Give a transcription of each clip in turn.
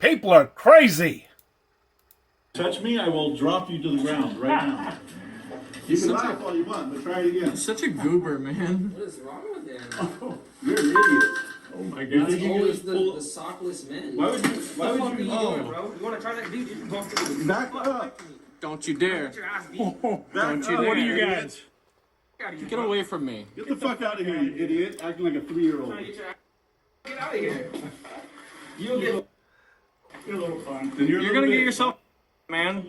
People are crazy. Touch me, I will drop you to the ground right now. You can laugh all you want, but try it again. Such a goober, man. What is wrong with him? Oh, you're an idiot. Oh my You god. think you Always can the pull... sockless men. Why would you... Why would you... doing, bro? You want to try that, dude? You can go Back up. Don't you dare. Get your ass beat. Don't you dare. What are you guys? Get away from me. Get the fuck out of here, you idiot. Acting like a 3-year-old. Get out of here. You'll get a little fun. Then You're gonna get yourself, man.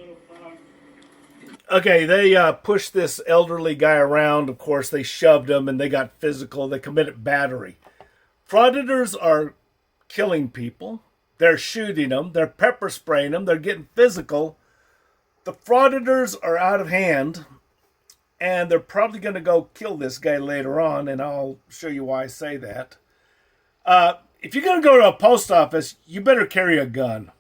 Okay, they pushed this elderly guy around. Of course, they shoved him and they got physical. They committed battery. Frauditors are killing people. They're shooting them. They're pepper spraying them. They're getting physical. The frauditors are out of hand. And they're probably going to go kill this guy later on. And I'll show you why I say that. If you're going to go to a post office, you better carry a gun.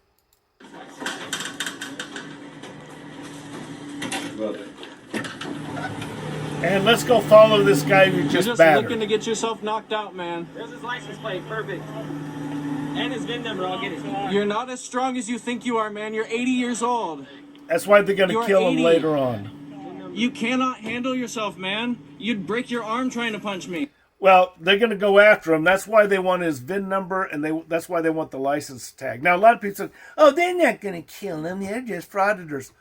And let's go follow this guy who You're just just battered. looking to get yourself knocked out, man. There's his license plate, perfect. And his VIN number, I'll get it. You're not as strong as you think you are, man. You're 80 years old. That's why they're going to You're kill him 80. later on. You cannot handle yourself, man. You'd break your arm trying to punch me. Well, they're going to go after him. That's why they want his VIN number, and that's why they want the license tag. Now, a lot of people say, oh, they're not going to kill him. They're just frauditors.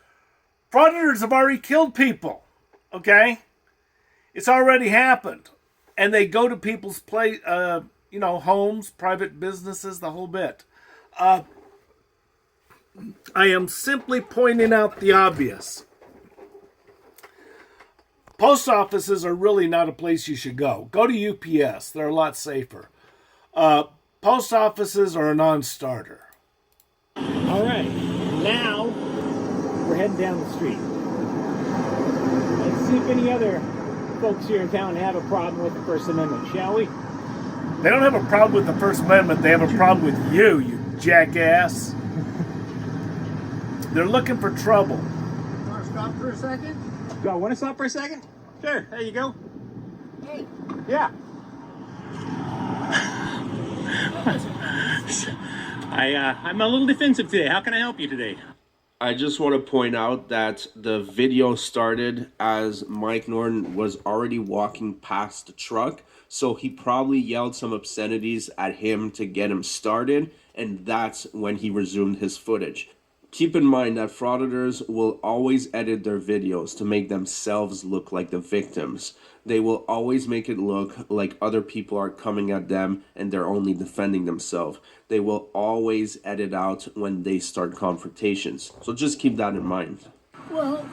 Frauditors have already killed people, okay? It's already happened. And they go to people's homes, private businesses, the whole bit. I am simply pointing out the obvious. Post offices are really not a place you should go. Go to UPS. They're a lot safer. Post offices are a non-starter. All right, now we're heading down the street. Let's see if any other folks here in town have a problem with the First Amendment, shall we? They don't have a problem with the First Amendment. They have a problem with you, you jackass. They're looking for trouble. Want to stop for a second? Go, want to stop for a second? Sure, there you go. Hey. Yeah. I'm a little defensive today. How can I help you today? I just want to point out that the video started as Mike Norton was already walking past the truck, so he probably yelled some obscenities at him to get him started, and that's when he resumed his footage. Keep in mind that frauditors will always edit their videos to make themselves look like the victims. They will always make it look like other people are coming at them and they're only defending themselves. They will always edit out when they start confrontations. So just keep that in mind. Well,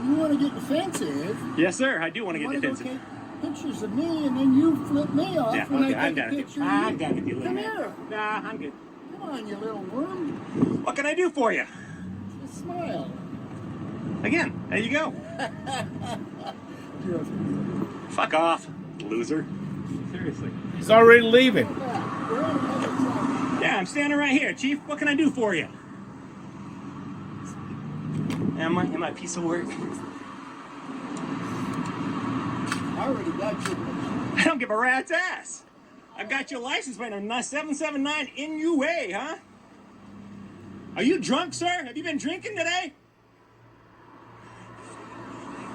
you want to get defensive. Yes, sir. I do want to You get want to defensive. go take pictures of me and then you flip me off Yeah, when okay, I I'm take a done with picture you. of you. I'm done with you, little Come man. here. Nah, I'm good. Come on, you little worm. What can I do for you? Just smile. Again, there you go. Just Fuck off, loser. Seriously. He's already leaving. we're on another side. Yeah, I'm standing right here, Chief. What can I do for you? Am I a piece of work? I already got your picture. I don't give a rat's ass. I got your license plate on 779 NUA, huh? Are you drunk, sir? Have you been drinking today?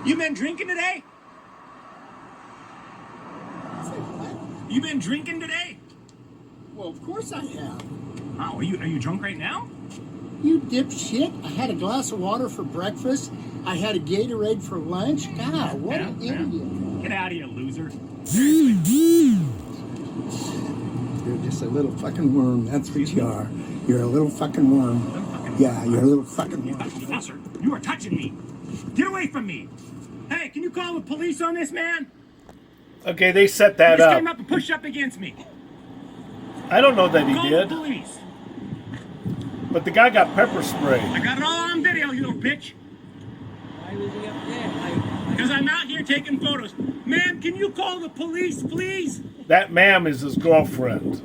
You been drinking today? Say what? You been drinking today? Well, of course I have. Oh, are you drunk right now? You dipshit. I had a glass of water for breakfast. I had a Gatorade for lunch. God, what an idiot. Get out of here, loser. You're just a little fucking worm. That's what you are. You're a little fucking worm. Yeah, you're a little fucking worm. Officer, you are touching me. Get away from me. Hey, can you call the police on this man? Okay, they set that He just up. came up and pushed up against me. I don't know that he Call did, the police. but the guy got pepper sprayed. I got it all on video, you little bitch. Why was he up there? Because I'm out here taking photos. Ma'am, can you call the police, please? That ma'am is his girlfriend.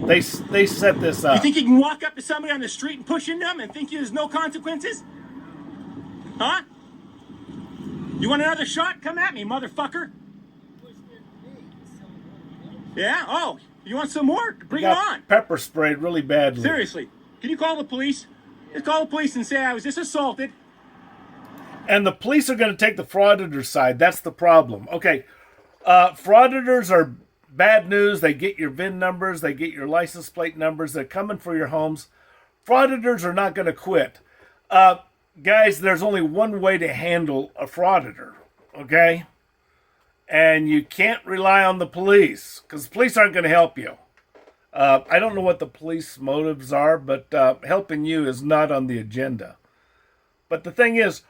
They set this You up. think you can walk up to somebody on the street and push into them and think there's no consequences? Huh? You want another shot? Come at me, motherfucker. Yeah? Oh, you want some more? Bring it Got on. pepper sprayed really badly. Seriously. Can you call the police? Just call the police and say I was just assaulted. And the police are going to take the frauditor side. That's the problem. Okay, frauditors are bad news. They get your VIN numbers. They get your license plate numbers. They're coming for your homes. Frauditors are not going to quit. Guys, there's only one way to handle a frauditor, okay? And you can't rely on the police because the police aren't going to help you. I don't know what the police motives are, but helping you is not on the agenda. But the thing is,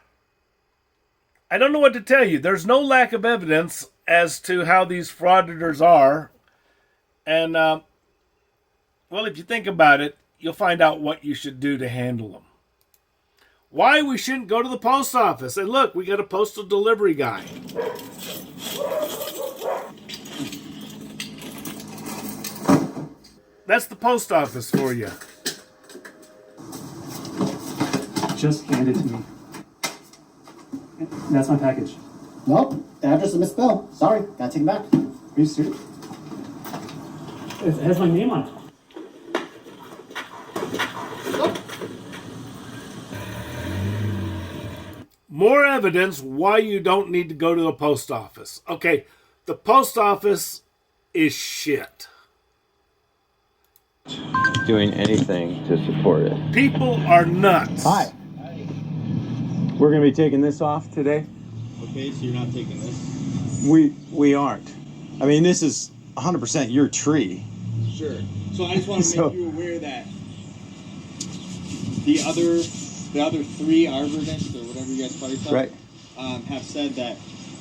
I don't know what to tell you. There's no lack of evidence as to how these frauditors are. And, well, if you think about it, you'll find out what you should do to handle them. Why we shouldn't go to the post office. And look, we got a postal delivery guy. That's the post office for you. Just hand it to me. That's my package. Nope, the address is misspelled. Sorry, gotta take it back. Are you serious? It has my name on it. More evidence why you don't need to go to the post office. Okay, the post office is shit. Doing anything to support it. People are nuts. Hi. We're going to be taking this off today. Okay, so you're not taking this? We aren't. I mean, this is 100% your tree. Sure. So I just want to make you aware that the other three arborists or whatever you guys call yourself, Right. Have said that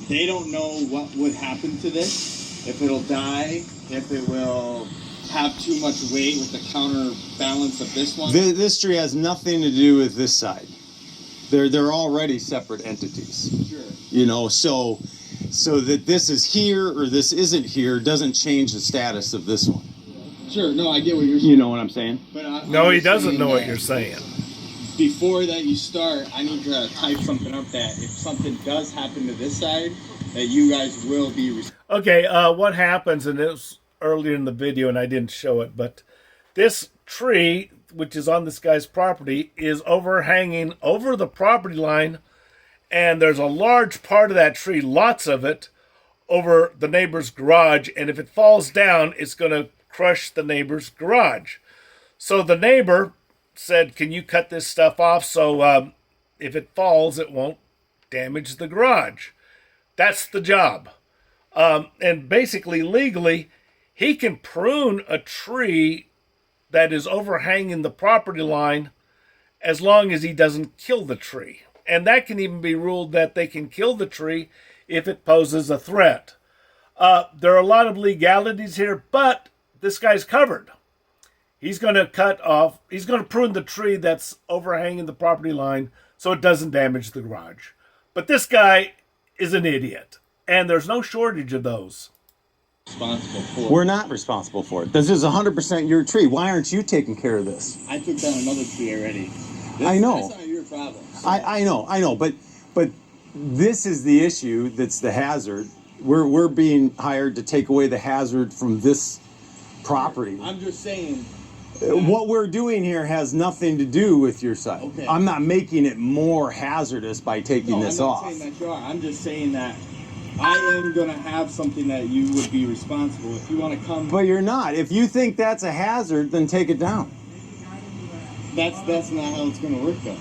they don't know what would happen to this, if it'll die, if it will have too much weight with the counterbalance of this one. This tree has nothing to do with this side. They're already separate entities. Sure. You know, so that this is here or this isn't here doesn't change the status of this one. Sure. No, I get what you're saying. You know what I'm saying? But No, he doesn't know what you're saying. Before that you start, I need to type something up that if something does happen to this side, that you guys will be. Okay, what happens, and it was earlier in the video and I didn't show it, but this tree, which is on this guy's property, is overhanging over the property line, and there's a large part of that tree, lots of it, over the neighbor's garage, and if it falls down, it's going to crush the neighbor's garage. So the neighbor said, can you cut this stuff off so if it falls, it won't damage the garage? That's the job. And basically, legally, he can prune a tree that is overhanging the property line as long as he doesn't kill the tree. And that can even be ruled that they can kill the tree if it poses a threat. There are a lot of legalities here, but this guy's covered. He's going to prune the tree that's overhanging the property line so it doesn't damage the garage. But this guy is an idiot, and there's no shortage of those. Responsible for. We're not responsible for it. This is 100% your tree. Why aren't you taking care of this? I took down another tree already. I know. That's not your problem. I know, but this is the issue that's the hazard. We're being hired to take away the hazard from this property. I'm just saying. What we're doing here has nothing to do with your side. Okay. I'm not making it more hazardous by taking this off. I'm not saying that you are. I'm just saying that I am going to have something that you would be responsible if you want to come. But you're not. If you think that's a hazard, then take it down. That's not how it's going to work, though.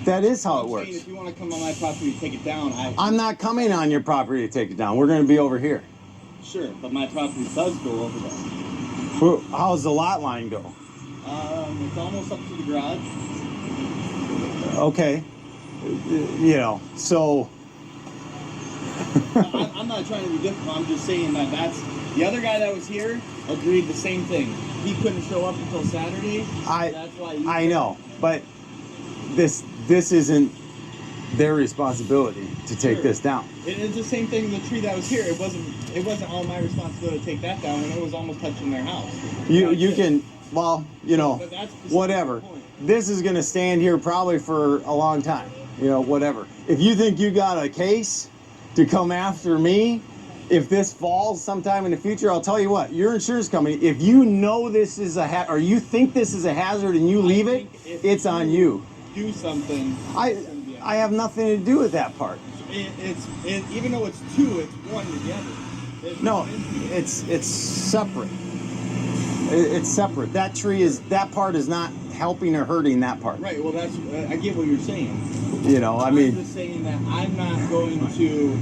That is how it I'm works. saying if you want to come on my property to take it down, I'm not coming on your property to take it down. We're going to be over here. Sure, but my property does go over there. How's the lot line go? It's almost up to the garage. Okay. You know, so... I'm not trying to be difficult. I'm just saying that that's... The other guy that was here agreed the same thing. He couldn't show up until Saturday. That's why I know, but this isn't their responsibility to take this down. It's the same thing with the tree that was here. It wasn't all my responsibility to take that down, and it was almost touching their house. You can, well, you know, But that's the whatever. point. This is going to stand here probably for a long time. You know, whatever. If you think you got a case to come after me, if this falls sometime in the future, I'll tell you what, your insurance company, if you know this is a or you think this is a hazard and you leave it, it's on you. Do something. I have nothing to do with that part. It's even though it's two, it's one together. No, it's separate. It's separate. That part is not helping or hurting that part. Right. Well, that's I get what you're saying. You know, I mean, I'm just saying that I'm not going to.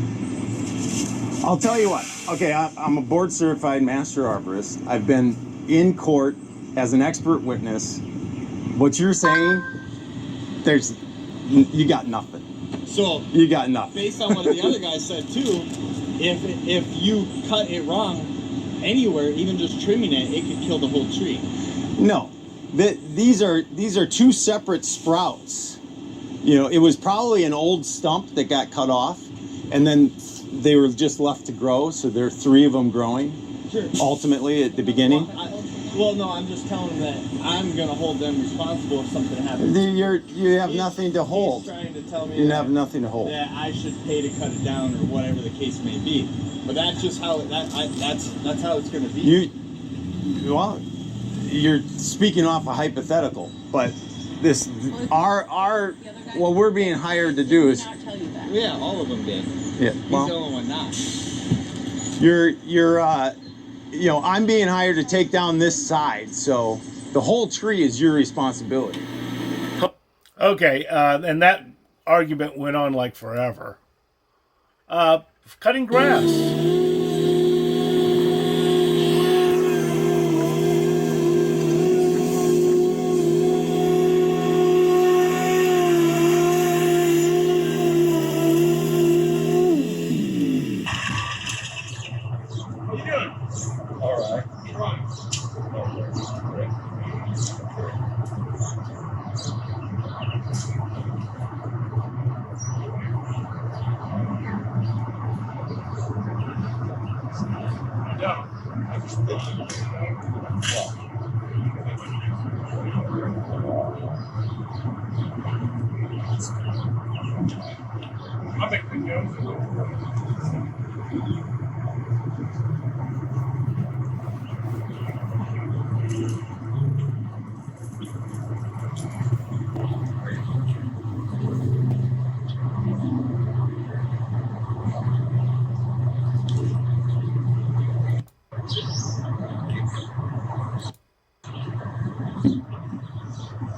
I'll tell you what. Okay, I'm a board certified master arborist. I've been in court as an expert witness. What you're saying, you got nothing. So you got nothing. Based on what the other guy said too, if you cut it wrong anywhere, even just trimming it, it could kill the whole tree. No, these are two separate sprouts. You know, it was probably an old stump that got cut off, and then they were just left to grow. So there are three of them growing. Sure. Ultimately, at the beginning. Well, no, I'm just telling them that I'm going to hold them responsible if something happens. You have nothing to hold. He's trying to tell me you have nothing to hold. That I should pay to cut it down or whatever the case may be. But that's just how that's how it's going to be. You're speaking off a hypothetical, but what we're being hired to do is. Yeah, all of them did. Yeah. Well, he's the only one not. I'm being hired to take down this side, so the whole tree is your responsibility. Okay, and that argument went on like forever. Cutting grass.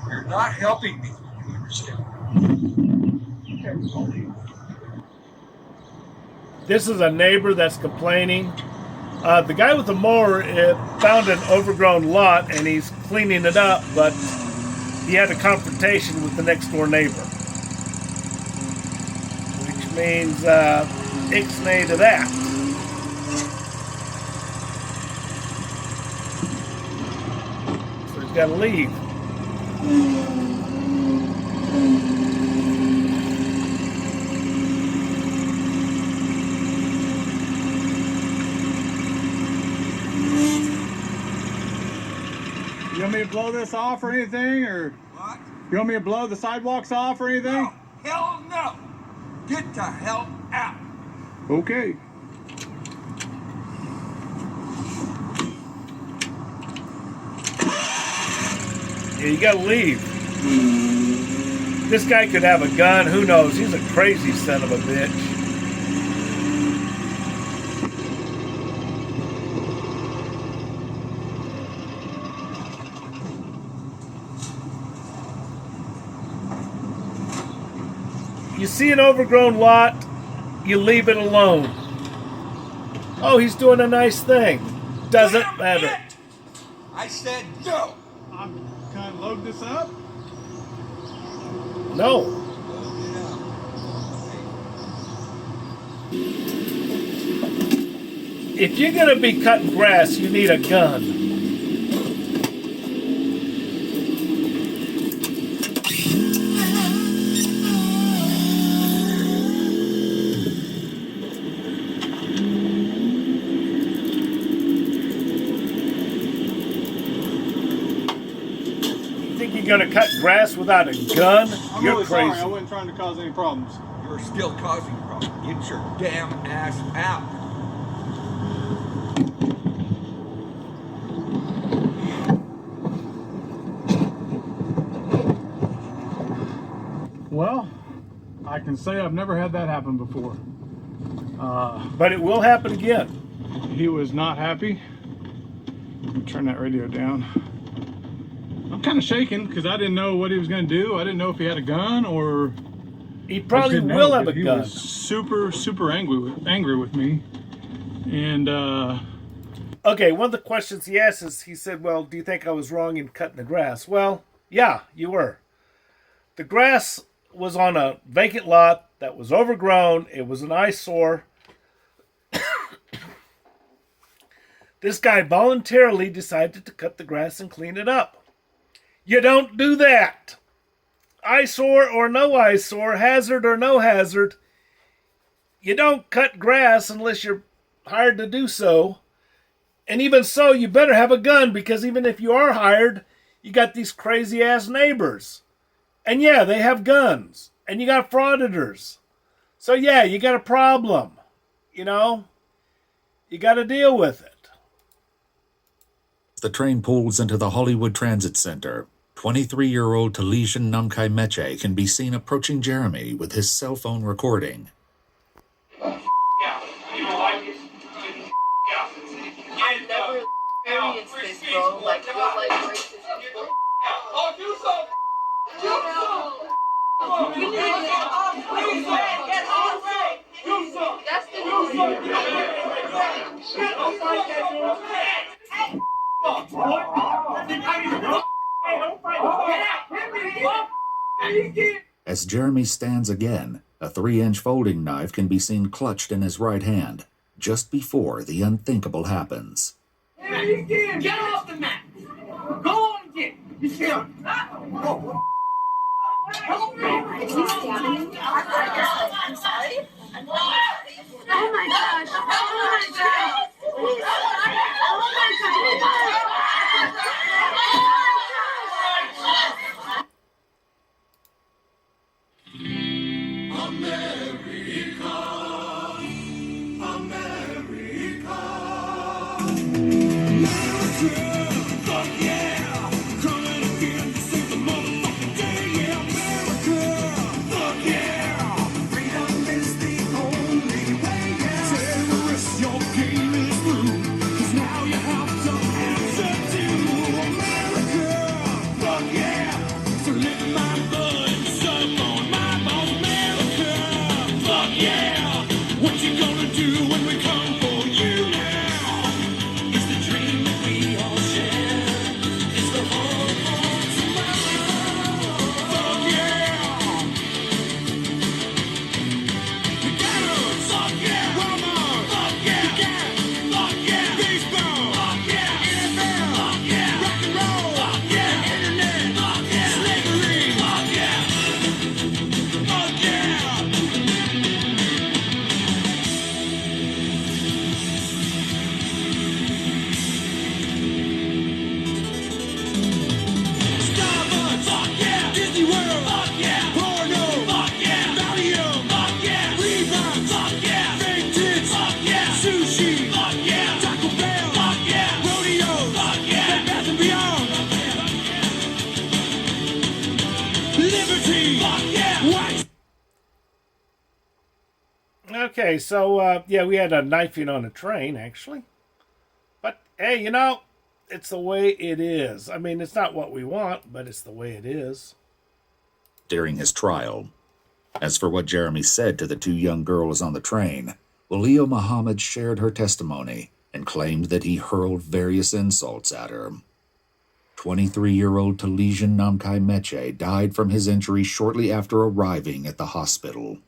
You're not helping me. You understand? This is a neighbor that's complaining. The guy with the mower found an overgrown lot and he's cleaning it up, but he had a confrontation with the next door neighbor. Which means ixnay to that. So he's got to leave. You want me to blow this off or anything, or What? you want me to blow the sidewalks off or anything? No. Hell no. Get the hell out. Okay. Yeah, you gotta leave. This guy could have a gun. Who knows? He's a crazy son of a bitch. You see an overgrown lot, you leave it alone. Oh, he's doing a nice thing. Doesn't matter. I said no. Can I load this up? No. If you're gonna be cutting grass, you need a gun. You're gonna cut grass without a gun? I'm You're really crazy. sorry. I wasn't trying to cause any problems. You're still causing problems. Get your damn ass out. Well, I can say I've never had that happen before. But it will happen again. He was not happy. Let me turn that radio down. I'm kind of shaking because I didn't know what he was going to do. I didn't know if he had a gun or... He probably will have a gun. He was super angry with me. And, Okay, one of the questions he asked is, he said, well, do you think I was wrong in cutting the grass? Well, yeah, you were. The grass was on a vacant lot that was overgrown. It was an eyesore. This guy voluntarily decided to cut the grass and clean it up. You don't do that. Eyesore or no eyesore, hazard or no hazard, you don't cut grass unless you're hired to do so. And even so, you better have a gun, because even if you are hired, you got these crazy ass neighbors. And yeah, they have guns. And you got frauditors. So yeah, you got a problem. You know? You got to deal with it. The train pulls into the Hollywood Transit Center. 23-year-old Talesian Namkai Meche can be seen approaching Jeremy with his cell phone recording. I've never experienced this, bro. Like, real life racism. Oh, do something! Do something! You need to get off, please! Get off! Do something! That's the new As Jeremy stands again, a 3-inch folding knife can be seen clutched in his right hand, just before the unthinkable happens. Get off the mat! Go on and get! You see him? Is he stabbing you? I'm sorry. Oh my gosh. Oh my gosh. Please stop. Oh my gosh. Okay, so, yeah, we had a knifing on a train, actually. But, hey, you know, it's the way it is. I mean, it's not what we want, but it's the way it is. During his trial. As for what Jeremy said to the 2 young girls on the train, Walio Muhammad shared her testimony and claimed that he hurled various insults at her. 23-year-old Talesian Namkai Meche died from his injuries shortly after arriving at the hospital.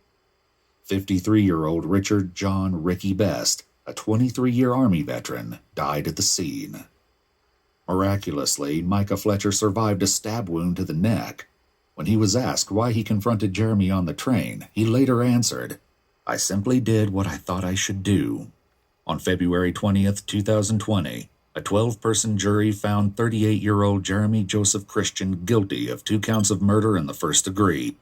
53-year-old Richard John Ricky Best, a 23-year Army veteran, died at the scene. Miraculously, Micah Fletcher survived a stab wound to the neck. When he was asked why he confronted Jeremy on the train, he later answered, "I simply did what I thought I should do." On February 20th, 2020, a 12-person jury found 38-year-old Jeremy Joseph Christian guilty of 2 counts of murder in the first degree.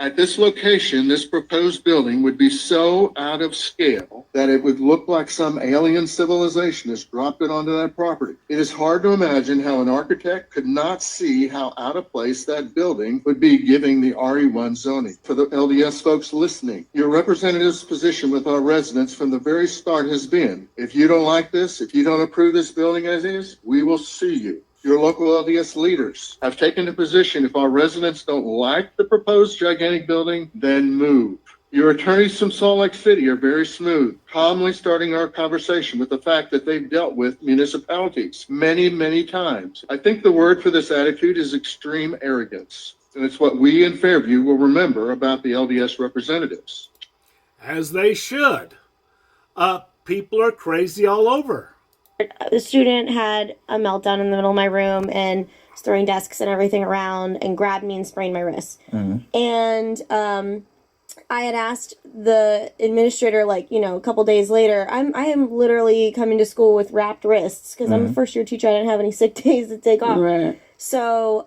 At this location, this proposed building would be so out of scale that it would look like some alien civilization has dropped it onto that property. It is hard to imagine how an architect could not see how out of place that building would be giving the RE1 zoning. For the LDS folks listening, your representative's position with our residents from the very start has been, if you don't like this, if you don't approve this building as is, we will sue you. Your local LDS leaders have taken the position, if our residents don't like the proposed gigantic building, then move. Your attorneys from Salt Lake City are very smooth, calmly starting our conversation with the fact that they've dealt with municipalities many, many times. I think the word for this attitude is extreme arrogance. And it's what we in Fairview will remember about the LDS representatives. As they should. People are crazy all over. The student had a meltdown in the middle of my room and was throwing desks and everything around and grabbed me and sprained my wrist. And I had asked the administrator, like, you know, a couple days later, I am literally coming to school with wrapped wrists because I'm a first year teacher. I didn't have any sick days to take off. Right. So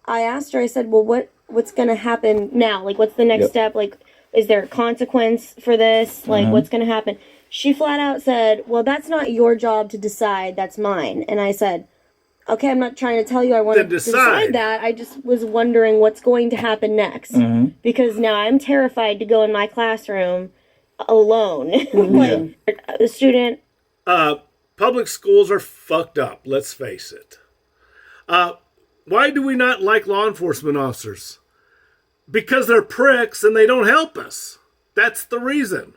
I asked her, I said, well, what's going to happen now? Like, what's the next step? Like, is there a consequence for this? Like, what's going to happen? She flat out said, well, that's not your job to decide. That's mine. And I said, okay, I'm not trying to tell you I want to decide that. I just was wondering what's going to happen next. Because now I'm terrified to go in my classroom alone. The student. Public schools are fucked up. Let's face it. Why do we not like law enforcement officers? Because they're pricks and they don't help us. That's the reason.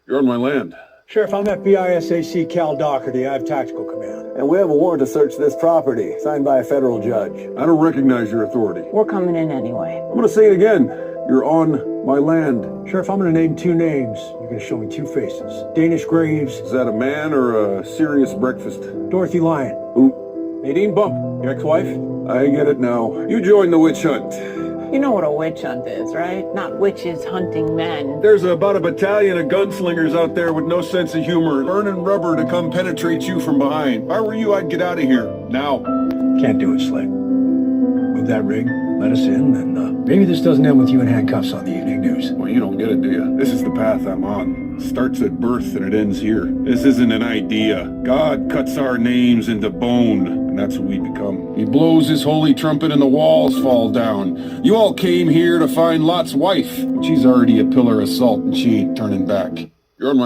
You're on my land. Sheriff, I'm FBI SAC Cal Doherty. I have tactical command. And we have a warrant to search this property, signed by a federal judge. I don't recognize your authority. We're coming in anyway. I'm going to say it again. You're on my land. Sheriff, I'm going to name 2 names. You're going to show me 2 faces. Danish Graves. Is that a man or a serious breakfast? Dorothy Lyon. Who? Nadine Bump, your ex-wife? I get it now. You joined the witch hunt. You know what a witch hunt is, right? Not witches hunting men. There's about a battalion of gunslingers out there with no sense of humor, burning rubber to come penetrate you from behind. If I were you, I'd get out of here. Now. Can't do it, Slick. Move that rig, let us in, and maybe this doesn't end with you in handcuffs on the evening news. Well, you don't get it, do you? This is the path I'm on. It starts at birth and it ends here. This isn't an idea. God cuts our names into bone, and that's what we become. He blows his holy trumpet and the walls fall down. You all came here to find Lot's wife, but she's already a pillar of salt and she ain't turning back. You're on my